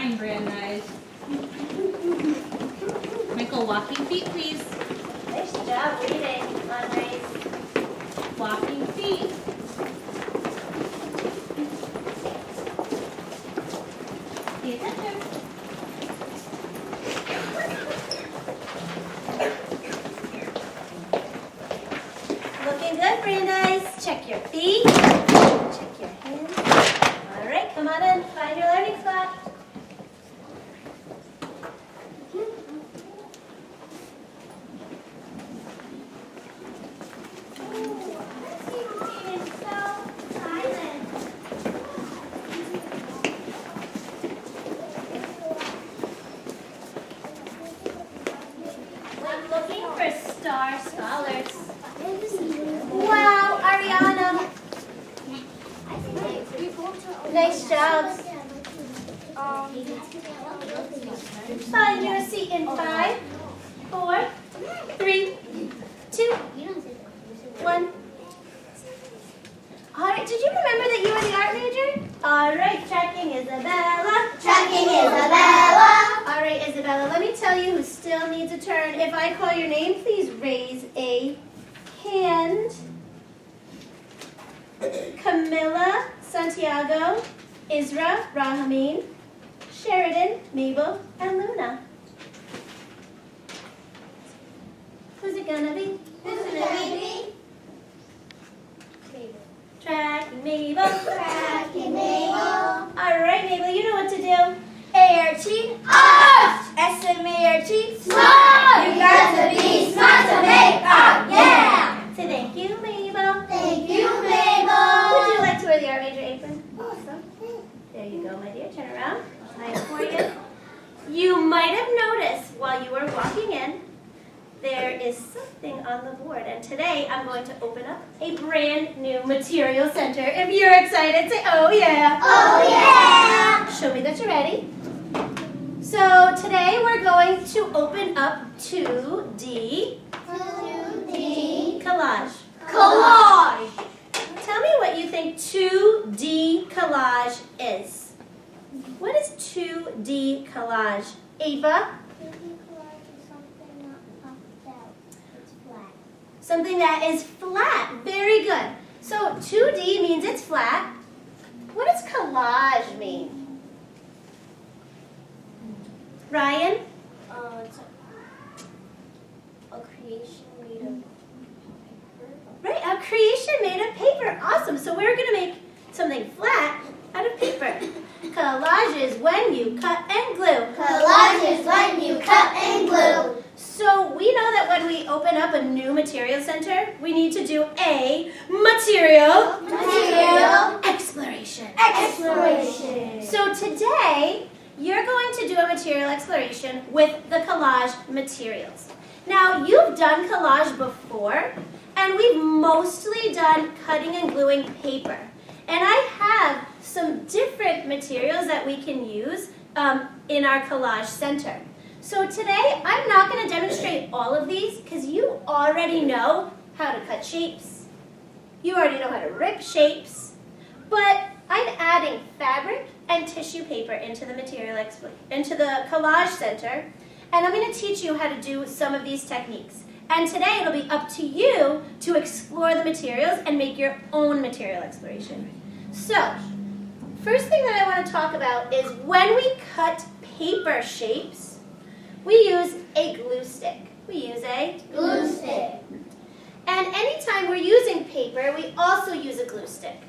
fine, Brandeis. Michael, walking feet, please. Nice job reading, Andres. Walking feet. Pay attention. Looking good, Brandeis. Check your feet. Check your hands. All right, come on in. Find your learning spot. We're looking for star scholars. Wow, Ariana. Nice job. Find your seat in 5, 4, 3, 2, 1. All right, did you remember that you were the art major? All right, tracking Isabella. Tracking Isabella. All right, Isabella, let me tell you who still needs a turn. If I call your name, please raise a hand. Camilla, Santiago, Isra, Rahameen, Sheridan, Mabel, and Luna. Who's it gonna be? Who's it gonna be? Tracking Mabel. Tracking Mabel. All right, Mabel, you know what to do. A-R-T. Art. S-M-A-R-T. Smart. You got to be smart to make art. Yeah. Say thank you, Mabel. Thank you, Would Mabel. you like to wear the art major apron? Awesome. There you go, my dear. Turn around. I have for you. You might have noticed while you were walking in, there is something on the board. And today I'm going to open up a brand new material center. If you're excited, say, oh yeah. Oh yeah. Show me that you're ready. So today we're going to open up 2D 2D collage. collage. Tell me what you think 2D collage is. What is 2D collage? Ava? Something that is flat. Very good. So 2D means it's flat. What does collage mean? Ryan? It's a creation made of paper. Right, a creation made of paper. Awesome. So we're going to make something flat out of paper. Collage is when you cut and glue. Collage is when you cut and glue. So we know that when we open up a new material center, we need to do a material exploration. Exploration. So today, you're going to do a material exploration with the collage materials. Now, you've done collage before, and we've mostly done cutting and gluing paper. And I have some different materials that we can use in our collage center. So today, I'm not going to demonstrate all of these because you already know how to cut shapes. You already know how to rip shapes. But I'm adding fabric and tissue paper into the into the collage center, and I'm going to teach you how to do some of these techniques. And today, it'll be up to you to explore the materials and make your own material exploration. So, first thing that I want to talk about is when we cut paper shapes, we use a glue stick. We use a Glue stick. And anytime we're using paper, we also use a glue stick.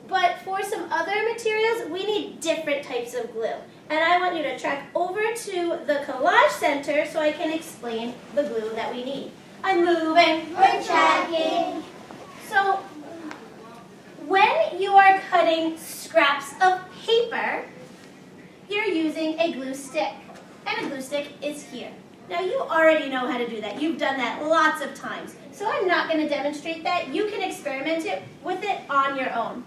But for some other materials, we need different types of glue. And I want you to track over to the collage center so I can explain the glue that we need. I'm moving. We're tracking. So, when you are cutting scraps of paper, you're using a glue stick. And a glue stick is here. Now, you already know how to do that. You've done that lots of times. So I'm not going to demonstrate that. You can experiment with it on your own.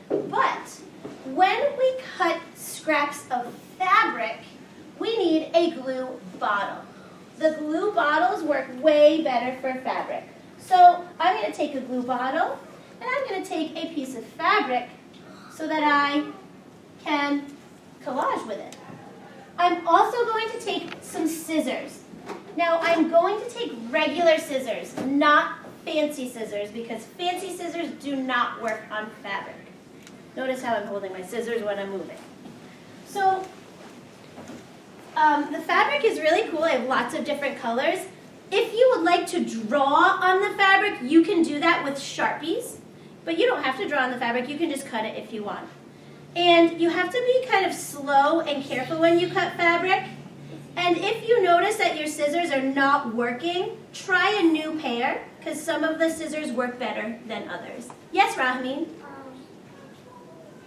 But when we cut scraps of fabric, we need a glue bottle. The glue bottles work way better for fabric. So I'm going to take a glue bottle, and I'm going to take a piece of fabric so that I can collage with it. I'm also going to take some scissors. Now I'm going to take regular scissors, not fancy scissors, because fancy scissors do not work on fabric. Notice how I'm holding my scissors when I'm moving. So the fabric is really cool. I have lots of different colors. If you would like to draw on the fabric, you can do that with Sharpies, but you don't have to draw on the fabric. You can just cut it if you want. And you have to be kind of slow and careful when you cut fabric. And if you notice that your scissors are not working, try a new pair, because some of the scissors work better than others. Yes, Rahmin?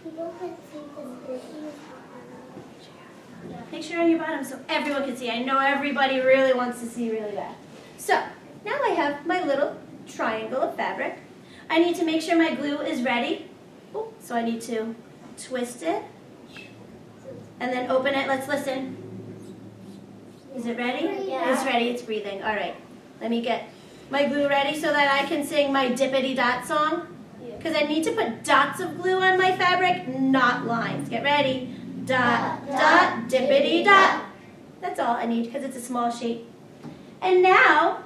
People can see the issues. Make sure on your bottom so everyone can see. I know everybody really wants to see really bad. So, now I have my little triangle of fabric. I need to make sure my glue is ready. Ooh, so I need to twist it and then open it. Let's listen. Is it ready? Yeah. It's ready. It's breathing. All right. Let me get my glue ready so that I can sing my dippity dot song. Because I need to put dots of glue on my fabric, not lines. Get ready. Dot, dot, dippity dot. That's all I need because it's a small shape. And now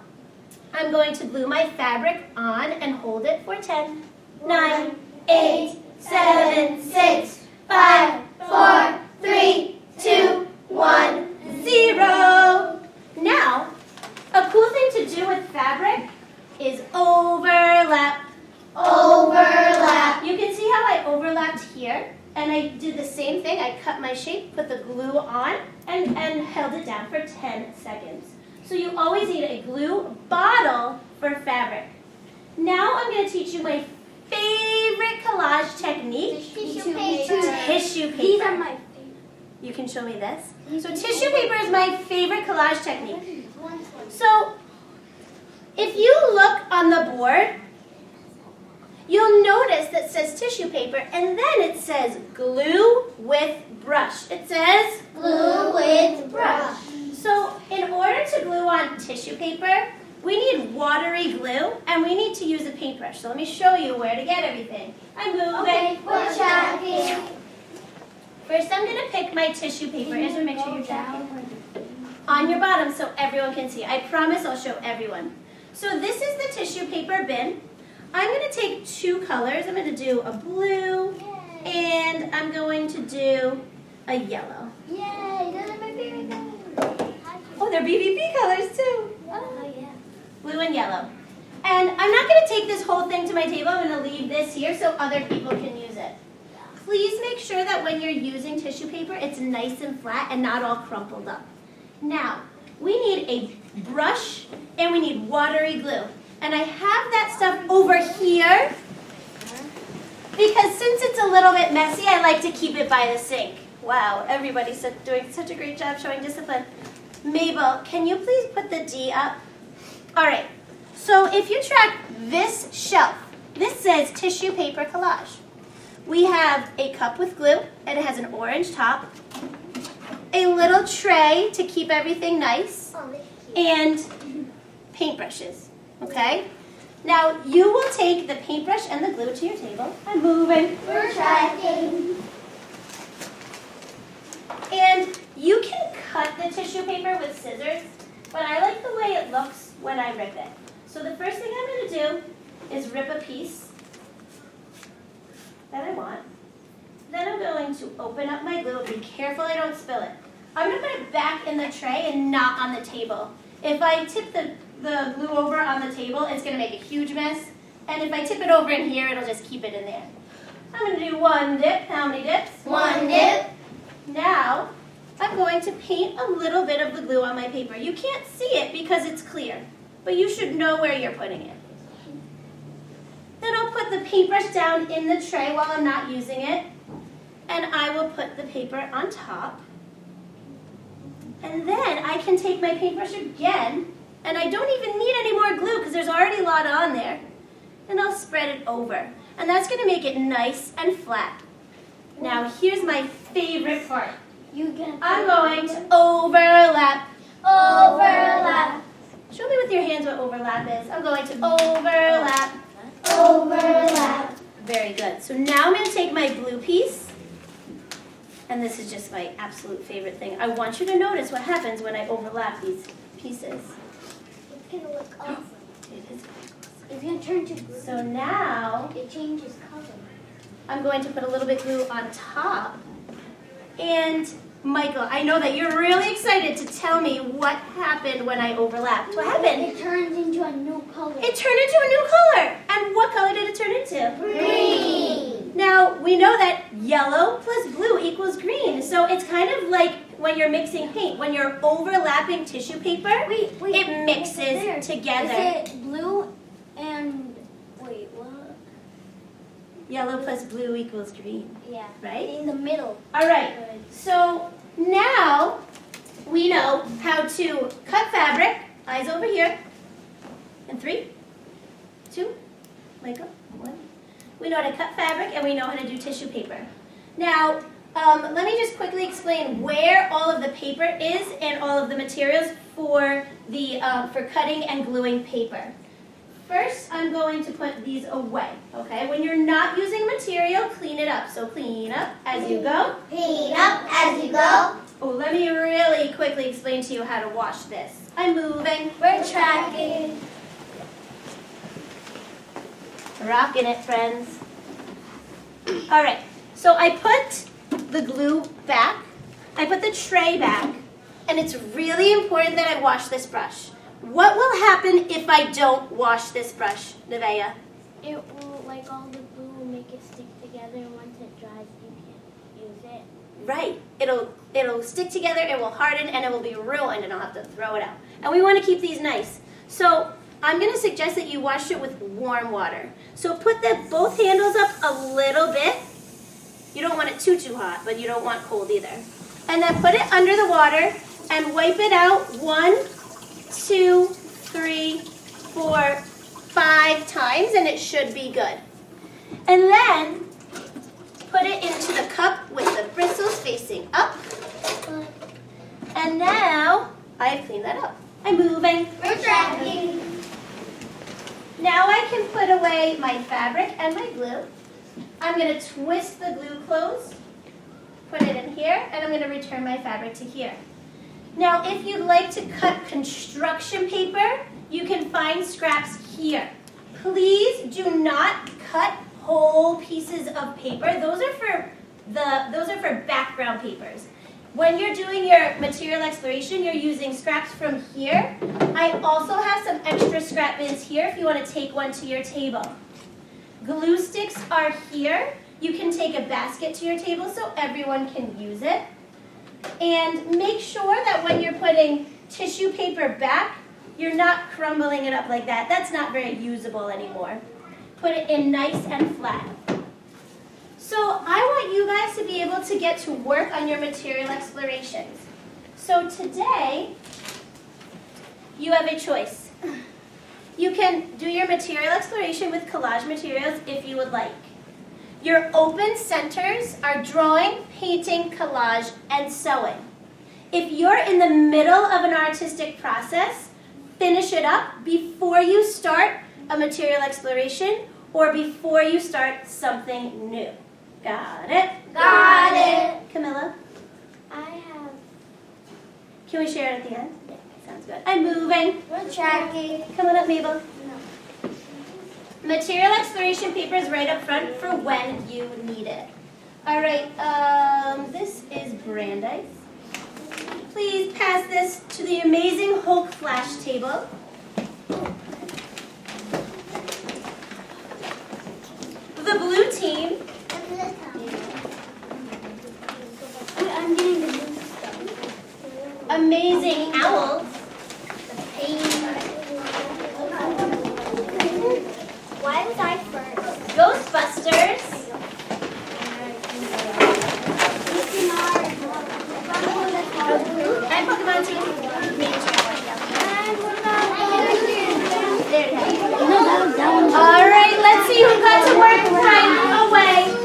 I'm going to glue my fabric on and hold it for 10, 9, 8, 7, 6, 5, 4, 3, 2, 1, 0. Now, a cool thing to do with fabric is overlap. Overlap. You can see how I overlapped here, and I did the same thing. I cut my shape, put the glue on, and held it down for 10 seconds. So you always need a glue bottle for fabric. Now I'm going to teach you my favorite collage technique. Tissue paper. Tissue paper. These are my favorite. You can show me this. So tissue paper is my favorite collage technique. So if you look on the board, you'll notice that says tissue paper, and then it says glue with brush. It says Glue with brush. So in order to glue on tissue paper, we need watery glue, and we need to use a paintbrush. So let me show you where to get everything. I'm moving. Okay, we're checking. First, I'm going to pick my tissue paper. Ezra, make sure you're checking. On your bottom so everyone can see. I promise I'll show everyone. So this is the tissue paper bin. I'm going to take two colors. I'm going to do a blue, and I'm going to do a yellow. Yay, those are my favorite colors. Oh, they're BBB colors too. Oh, yeah. Blue and yellow. And I'm not going to take this whole thing to my table. I'm going to leave this here so other people can use it. Please make sure that when you're using tissue paper, it's nice and flat and not all crumpled up. Now, we need a brush and we need watery glue. And I have that stuff over here because since it's a little bit messy, I like to keep it by the sink. Wow, everybody's doing such a great job showing discipline. Mabel, can you please put the D up? All right, so if you track this shelf, this says tissue paper collage. We have a cup with glue, and it has an orange top, a little tray to keep everything nice, and paintbrushes, okay? Now, you will take the paintbrush and the glue to your table. I'm moving. We're checking. And you can cut the tissue paper with scissors, but I like the way it looks when I rip it. So the first thing I'm going to do is rip a piece that I want. Then I'm going to open up my glue. Be careful I don't spill it. I'm going to put it back in the tray and not on the table. If I tip the glue over on the table, it's going to make a huge mess. And if I tip it over in here, it'll just keep it in there. I'm going to do one dip. How many dips? One dip. Now, I'm going to paint a little bit of the glue on my paper. You can't see it because it's clear, but you should know where you're putting it. Then I'll put the paintbrush down in the tray while I'm not using it, and I will put the paper on top. And then I can take my paintbrush again, and I don't even need any more glue because there's already a lot on there, and I'll spread it over. And that's going to make it nice and flat. Now, here's my favorite part. I'm going to overlap. Overlap. Show me with your hands what overlap is. I'm going to overlap. Overlap. Very good. So now I'm going to take my glue piece, And this is just my absolute favorite thing. I want you to notice what happens when I overlap these pieces. It's gonna look awesome. It is. It's gonna turn to blue. So now It changes color. I'm going to put a little bit glue on top. And Michael, I know that you're really excited to tell me what happened when I overlapped. What happened? It turns into a new color. It turned into a new color. And what color did it turn into? Green. Now, we know that yellow plus blue equals green. So it's kind of like when you're mixing paint. When you're overlapping tissue paper, Wait. it mixes together. Is it blue and wait, what? Yellow plus blue equals green, Yeah. right? In the middle. All right. So now we know how to cut fabric. Eyes over here. And 3, 2, Michael, 1. We know how to cut fabric and we know how to do tissue paper. Now, let me just quickly explain where all of the paper is and all of the materials for the for cutting and gluing paper. First, I'm going to put these away, okay? When you're not using material, clean it up. So clean up as you go. Clean up as you go. Oh, let me really quickly explain to you how to wash this. I'm moving. We're tracking. Rocking it, friends. All right, so I put the glue back. I put the tray back. And it's really important that I wash this brush. What will happen if I don't wash this brush, Nevaeh? It will, like all the glue will make it stick together, and once it dries, you can't use it. Right. It'll stick together, it will harden, and it will be ruined, and I'll have to throw it out. And we want to keep these nice. So I'm going to suggest that you wash it with warm water. So put both handles up a little bit. You don't want it too hot, but you don't want cold either. And then put it under the water and wipe it out 1, 2, 3, 4, 5 times, and it should be good. And then put it into the cup with the bristles facing up. And now I have cleaned that up. I'm moving. We're tracking. Now I can put away my fabric and my glue. I'm going to twist the glue closed, put it in here, and I'm going to return my fabric to here. Now, if you'd like to cut construction paper, you can find scraps here. Please do not cut whole pieces of paper. Those are for background papers. When you're doing your material exploration, you're using scraps from here. I also have some extra scrap bins here if you want to take one to your table. Glue sticks are here. You can take a basket to your table so everyone can use it. And make sure that when you're putting tissue paper back, you're not crumbling it up like that. That's not very usable anymore. Put it in nice and flat. So I want you guys to be able to get to work on your material explorations. So today, you have a choice. You can do your material exploration with collage materials if you would like. Your open centers are drawing, painting, collage, and sewing. If you're in the middle of an artistic process, finish it up before you start a material exploration or before you start something new. Got it? Got it. Camilla, I have. can we share it at the end? Yeah, sounds good. I'm moving. We're tracking. Come on up, Mabel. No. Material exploration paper is right up front for when you need it. All right, this is Brandeis. Please pass this to the amazing Hulk flash table. The blue team. I'm getting the blue stuff. Amazing owls. Why was I first? Ghostbusters. And Pokemon team. There it is. All right, let's see who got to work right away.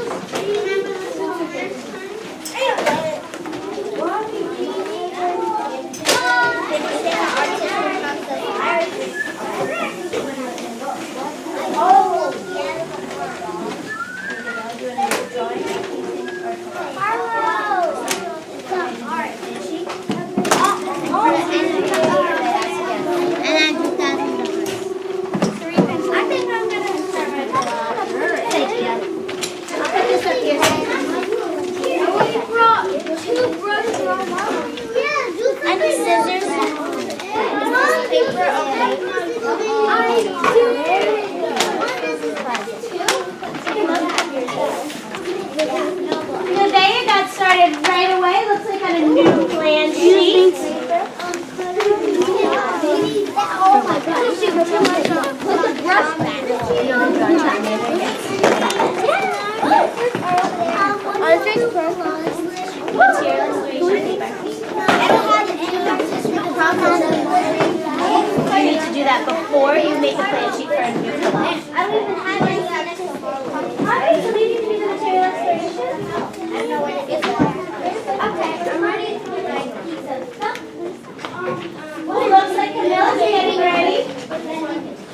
I need scissors. Is this paper Today you got started right away. Looks like on a new plan sheet. Oh my God. Put the brush back. You need to do that before you make the plan sheet for a new collage. I don't even have any next to Alright, so maybe you can do the material exploration. I don't know when it gets Okay, I'm ready. Well, it looks like Camilla's getting ready.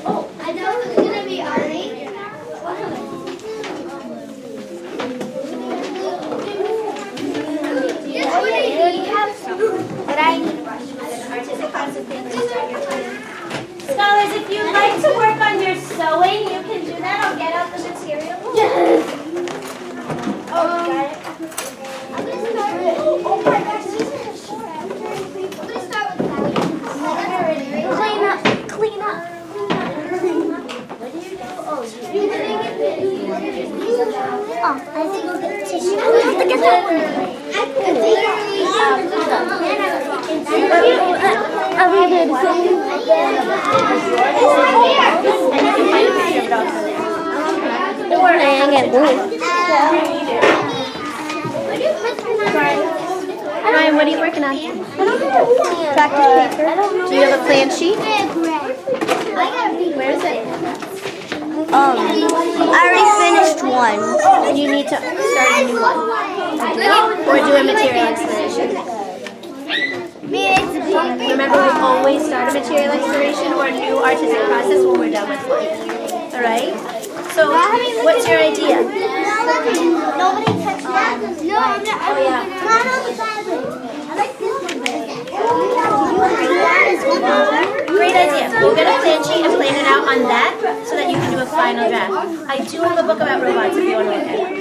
Oh, I know it's gonna be Ari. But I need a brush. Scholars, if you'd like to work on your sewing, you can do that. I'll get out the material. Oh, you got it? I'm gonna start with, oh my gosh, these are short. I'm gonna start with that. Clean up, clean up. What do you do? Oh, you didn't get this. Oh, I have to go get tissue. I have to get that one. Ryan, what are you working on? Practice paper. Do you have a plan sheet? Where is it? I already finished one. And you need to start a new one. Or do a material exploration. Remember, we always start a material exploration or a new artistic process when we're done with one. Alright? So, what's your idea? Nobody touched that. No, I'm not. Oh, yeah. Not on the fabric. I like this one better. Great idea. You get a plan sheet and plan it out on that so that you can do a final draft. I do have a book about robots if you want to look at it.